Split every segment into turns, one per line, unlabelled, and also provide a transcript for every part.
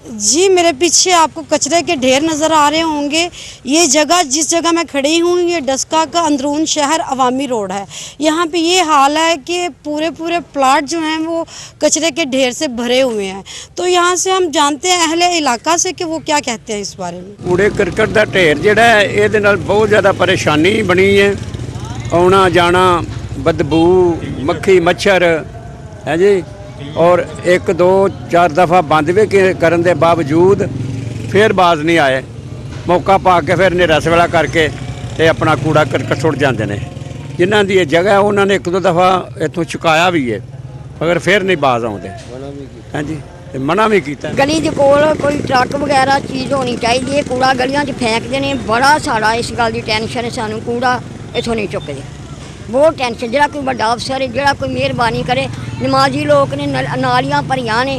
जी, मेरे पीछे आपको कचरे के ढेर नज़र आ रहे होंगे। ये जगह, जिस जगह मैं खड़ी हूँ, ये डस्का का अंदरून शहर अवामी रोड है। यहाँ पे ये हाल है कि पूरे पूरे प्लाट जो हैं वो कचरे के ढेर से भरे हुए हैं। तो यहाँ से हम जानते हैं अहले इलाका से कि वो क्या कहते हैं इस बारे में।
कूड़े करकट का ढेर जिहड़ा है इहदे नाल बहुत ज़्यादा परेशानी बनी है। आना जाना, बदबू, मक्खी मच्छर है जी। और एक दो चार दफ़ा बंद भी करन दे बावजूद फिर बाज नहीं आए। मौका पा के फिर नेरा सवेला करके ते अपना कूड़ा करकट सुट जाते हैं। जिन्हां दी जगह उन्होंने एक दो दफ़ा इतों चुकाया भी है, मगर फिर नहीं बाज आते। हाँ जी, मना भी किया।
गली के कोल कोई ट्रक वगैरह चीज़ होनी चाहिए। कूड़ा गलियां च फेंकते हैं, बड़ा सारा इस गल की टेंशन है सानू। कूड़ा इथों नहीं चुकते, बहुत टेंशन। जो कोई बड़ा अफसर है, जो कोई मेहरबानी करे, नमाजी लोग ने, नालियां भरियां ने,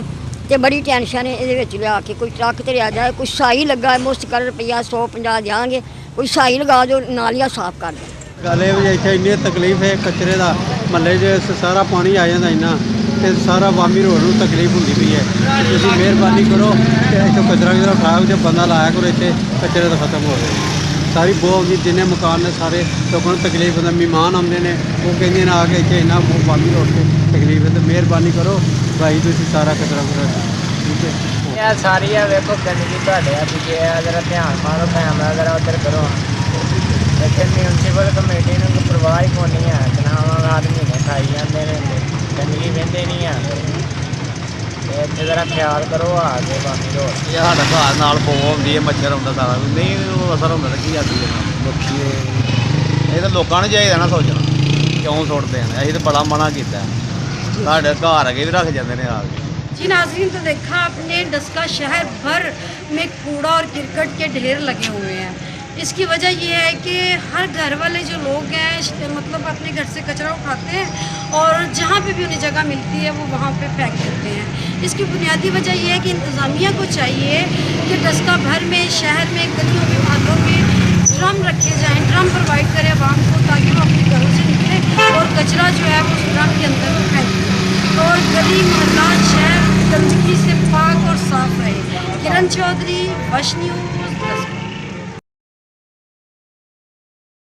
तो बड़ी टेंशन है ये लिया के कोई ट्रक ते लिया जाए। कोई साई लगा मुश्तकर रुपया 150 देंगे, कोई साई लगा जो नालियां साफ कर दें।
गल ये इतने इन्नी तकलीफ है कचरे का, महल्ले च सारा पानी आ जाता इन्ना, तो सारा अवामी रोड में तकलीफ होती पई है। तुसीं मेहरबानी करो कि इतों कचरा उठाओ, जो बंदा लाया करो इतने कचरे तो खत्म हो गए। सारी बहुत आती, जिन्हें मकान ने सारे लोगों को तकलीफ होता। मेहमान आते हैं, वो कहते हैं आके इतने इन्ना अवामी रोड से तकलीफ है। तो मेहरबानी करो भाई, तुसीं सारा कचरा ठीक है।
यार सारी वेखो गंदगी तुहाडे हत्थ च है, जरा ध्यान मारो, कैमरा जरा उधर करो। लेकिन म्यूनसिपल कमेटी को परवाह ही कोई नहीं है। जनाब आदमी ने खाई जाते हैं, गंदगी वहदे नहीं है। इतने जरा ख्याल करो आगे बाकी रोड।
ये साढ़ा घर नाल पो आती है, मच्छर आता सारा नहीं असर होंदा तो की आती है मक्खी। ये तो लोगों ने चाहिए ना सोचना क्यों सुटते हैं। असीं तो बड़ा मना किया, साढ़े घर अगे भी रख जाते हैं आके।
जी नाज़रीन, तो देखा आपने डस्का शहर भर में कूड़ा और क्रिकेट के ढेर लगे हुए हैं। इसकी वजह यह है कि हर घर वाले जो लोग हैं मतलब अपने घर से कचरा उठाते हैं और जहाँ पे भी उन्हें जगह मिलती है वो वहाँ पे फेंक देते हैं। इसकी बुनियादी वजह यह है कि इंतज़ामिया को चाहिए कि डस्का भर में, शहर में, गलियों में, मोहल्लों में ड्रम रखे जाएँ, ड्रम प्रोवाइड करें आवाम को, ताकि वो अपने घरों से निकले और कचरा जो है वो उस ड्रम के अंदर फेंकें और गली मोहल्ला शहर गंदगी से पाक और साफ रहे। किरण चौधरी, वश न्यूज़।